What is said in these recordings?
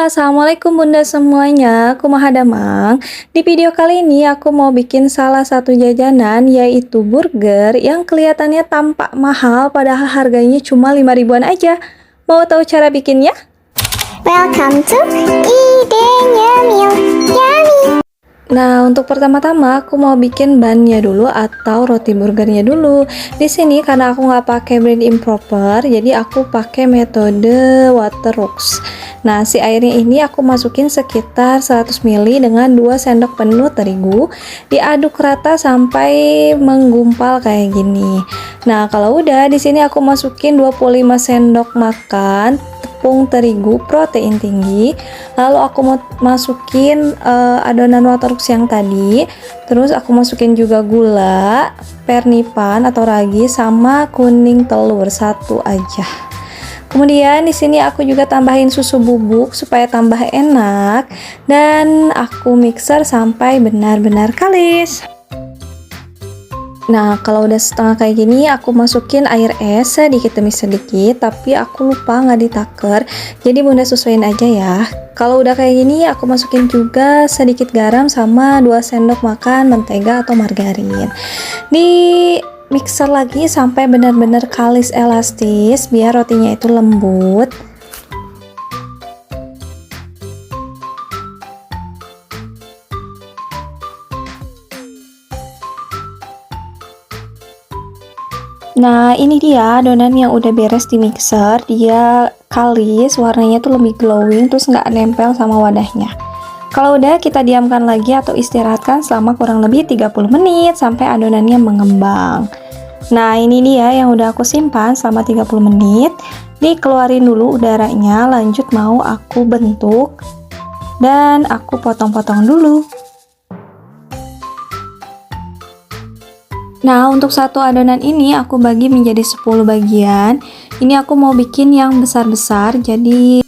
Assalamualaikum bunda semuanya, kumaha damang. Di video kali ini aku mau bikin salah satu jajanan, yaitu burger yang kelihatannya tampak mahal padahal harganya cuma 5 ribuan aja. Mau tahu cara bikinnya? Welcome to Idenya Mil Yummy. Nah, untuk pertama-tama aku mau bikin bannya dulu atau roti burgernya dulu. Di sini karena aku nggak pakai bread improper, jadi aku pakai metode Waterworks. Nah, si airnya ini aku masukin sekitar 100 ml dengan 2 sendok penuh terigu. Diaduk rata sampai menggumpal kayak gini. Nah, kalau udah di sini aku masukin 25 sendok makan tepung terigu protein tinggi. Lalu aku mau masukin adonan Waterworks yang tadi. Terus aku masukin juga gula, pernipan atau ragi sama kuning telur satu aja. Kemudian di sini aku juga tambahin susu bubuk supaya tambah enak dan aku mixer sampai benar-benar kalis. Nah, kalau udah setengah kayak gini, aku masukin air es sedikit demi sedikit, tapi aku lupa nggak ditaker, jadi bunda sesuaiin aja ya. Kalau udah kayak gini, aku masukin juga sedikit garam sama 2 sendok makan mentega atau margarin. Di mixer lagi sampai benar-benar kalis elastis, biar rotinya itu lembut. Nah, ini dia adonan yang udah beres di mixer. Dia kalis, warnanya tuh lebih glowing, terus nggak nempel sama wadahnya. Kalau udah, kita diamkan lagi atau istirahatkan selama kurang lebih 30 menit sampai adonannya mengembang. Nah, ini dia yang udah aku simpan selama 30 menit. Dikeluarin dulu udaranya, lanjut mau aku bentuk dan aku potong-potong dulu. Nah, untuk satu adonan ini aku bagi menjadi 10 bagian. Ini aku mau bikin yang besar-besar, jadi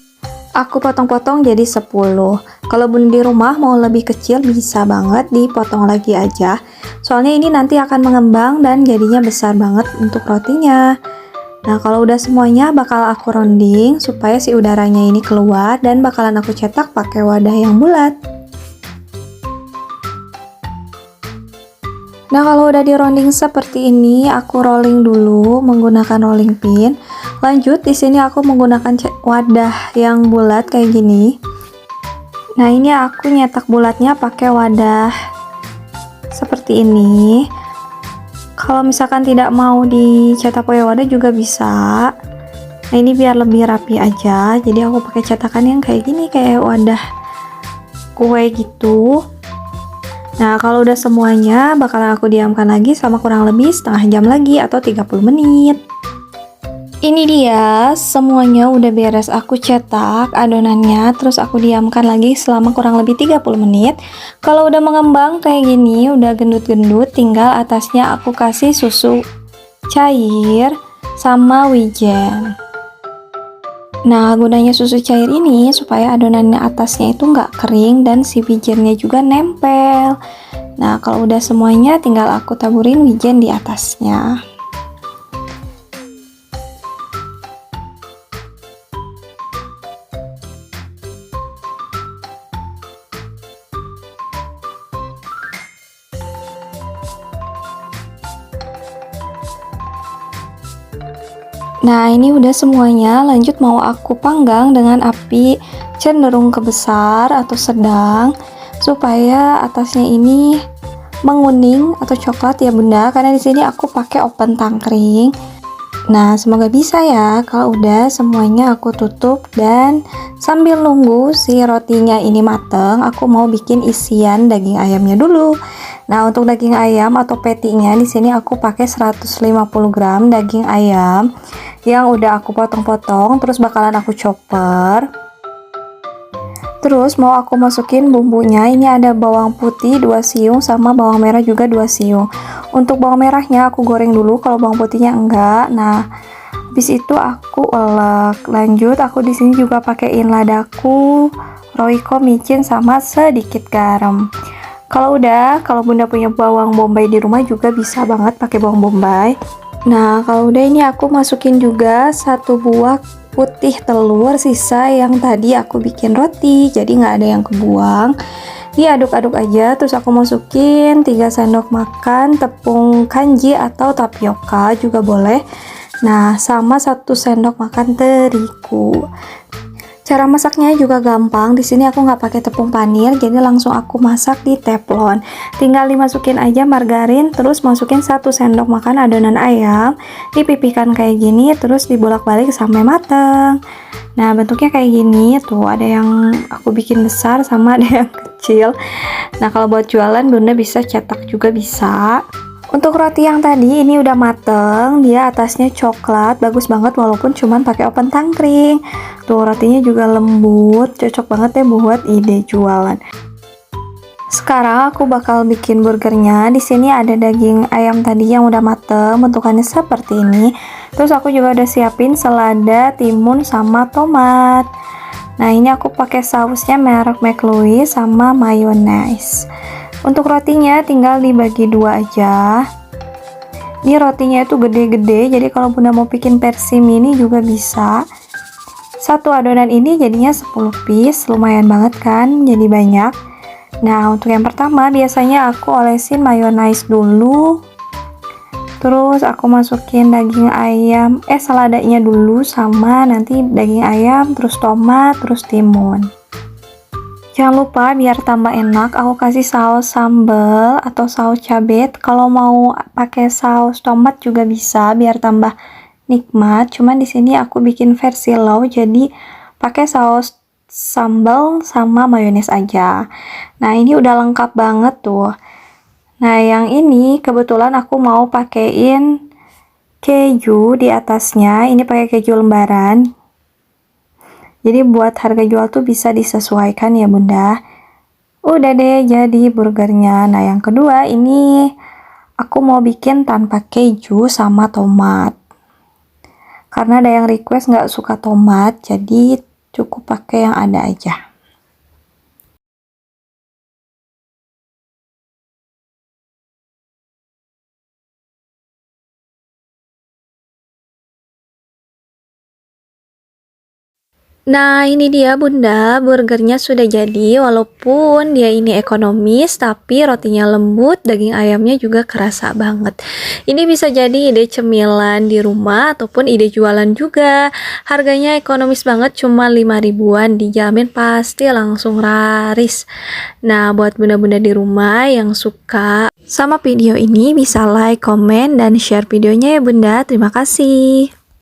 aku potong-potong jadi 10. Kalau bunda di rumah mau lebih kecil bisa banget dipotong lagi aja. Soalnya ini nanti akan mengembang dan jadinya besar banget untuk rotinya. Nah, kalau udah semuanya bakal aku rounding supaya si udaranya ini keluar dan bakalan aku cetak pakai wadah yang bulat. Nah, kalau udah di rounding seperti ini, aku rolling dulu menggunakan rolling pin. Lanjut, di sini aku menggunakan wadah yang bulat kayak gini. Nah, ini aku nyetak bulatnya pakai wadah seperti ini. Kalau misalkan tidak mau dicetak pakai wadah juga bisa. Nah, ini biar lebih rapi aja. Jadi aku pakai cetakan yang kayak gini, kayak wadah kue gitu. Nah, kalau udah semuanya bakalan aku diamkan lagi selama kurang lebih setengah jam lagi atau 30 menit. Ini dia, semuanya udah beres aku cetak adonannya, terus aku diamkan lagi selama kurang lebih 30 menit. Kalau udah mengembang kayak gini, udah gendut-gendut, tinggal atasnya aku kasih susu cair sama wijen. Nah, gunanya susu cair ini supaya adonannya atasnya itu nggak kering dan si wijennya juga nempel. Nah, kalau udah semuanya tinggal aku taburin wijen di atasnya. Nah, ini udah semuanya, lanjut mau aku panggang dengan api cenderung ke besar atau sedang supaya atasnya ini menguning atau coklat ya bunda, karena di sini aku pakai oven tangkring. Nah, semoga bisa ya. Kalau udah semuanya aku tutup dan sambil nunggu si rotinya ini mateng, aku mau bikin isian daging ayamnya dulu. Nah, untuk daging ayam atau patty-nya di sini aku pakai 150 gram daging ayam yang udah aku potong-potong, terus bakalan aku chopper. Terus mau aku masukin bumbunya. Ini ada bawang putih 2 siung sama bawang merah juga 2 siung. Untuk bawang merahnya aku goreng dulu, kalau bawang putihnya enggak. Nah, habis itu aku ulek. Lanjut aku di sini juga pakein ladaku, roiko, micin sama sedikit garam. Kalau bunda punya bawang bombay di rumah juga bisa banget pakai bawang bombay. Nah, kalau udah ini aku masukin juga 1 buah putih telur sisa yang tadi aku bikin roti, jadi nggak ada yang kebuang. Diaduk-aduk aja, terus aku masukin 3 sendok makan tepung kanji atau tapioka juga boleh. Nah, sama 1 sendok makan terigu. Cara masaknya juga gampang. Di sini aku nggak pakai tepung panir, jadi langsung aku masak di teflon. Tinggal dimasukin aja margarin, terus masukin 1 sendok makan adonan ayam, dipipihkan kayak gini, terus dibolak-balik sampai matang. Nah, bentuknya kayak gini tuh, ada yang aku bikin besar sama ada yang kecil. Nah, kalau buat jualan Bunda bisa cetak juga bisa. Untuk roti yang tadi ini udah mateng, dia atasnya coklat, bagus banget walaupun cuman pakai oven tangkring. Tuh rotinya juga lembut, cocok banget ya buat ide jualan. Sekarang aku bakal bikin burgernya. Di sini ada daging ayam tadi yang udah mateng, bentukannya seperti ini. Terus aku juga udah siapin selada, timun, sama tomat. Nah, ini aku pakai sausnya merek McLouis sama mayonnaise. Untuk rotinya tinggal dibagi 2 aja. Ini rotinya itu gede-gede, jadi kalau Bunda mau bikin versi mini juga bisa. Satu adonan ini jadinya 10 piece, lumayan banget kan, jadi banyak. Nah, untuk yang pertama biasanya aku olesin mayonnaise dulu. Terus aku masukin daging ayam, seladanya dulu sama nanti daging ayam, terus tomat, terus timun. Jangan lupa biar tambah enak, aku kasih saus sambal atau saus cabai. Kalau mau pakai saus tomat juga bisa biar tambah nikmat. Cuman di sini aku bikin versi low, jadi pakai saus sambal sama mayones aja. Nah, ini udah lengkap banget tuh. Nah, yang ini kebetulan aku mau pakein keju di atasnya. Ini pakai keju lembaran. Jadi buat harga jual tuh bisa disesuaikan ya Bunda. Udah deh jadi burgernya. Nah, yang kedua ini aku mau bikin tanpa keju sama tomat. Karena ada yang request nggak suka tomat, jadi cukup pakai yang ada aja. Nah, ini dia Bunda, burgernya sudah jadi. Walaupun dia ini ekonomis, tapi rotinya lembut, daging ayamnya juga kerasa banget. Ini bisa jadi ide cemilan di rumah ataupun ide jualan juga. Harganya ekonomis banget, cuma 5 ribuan, dijamin pasti langsung laris. Nah, buat bunda-bunda di rumah yang suka sama video ini bisa like, komen, dan share videonya ya Bunda. Terima kasih.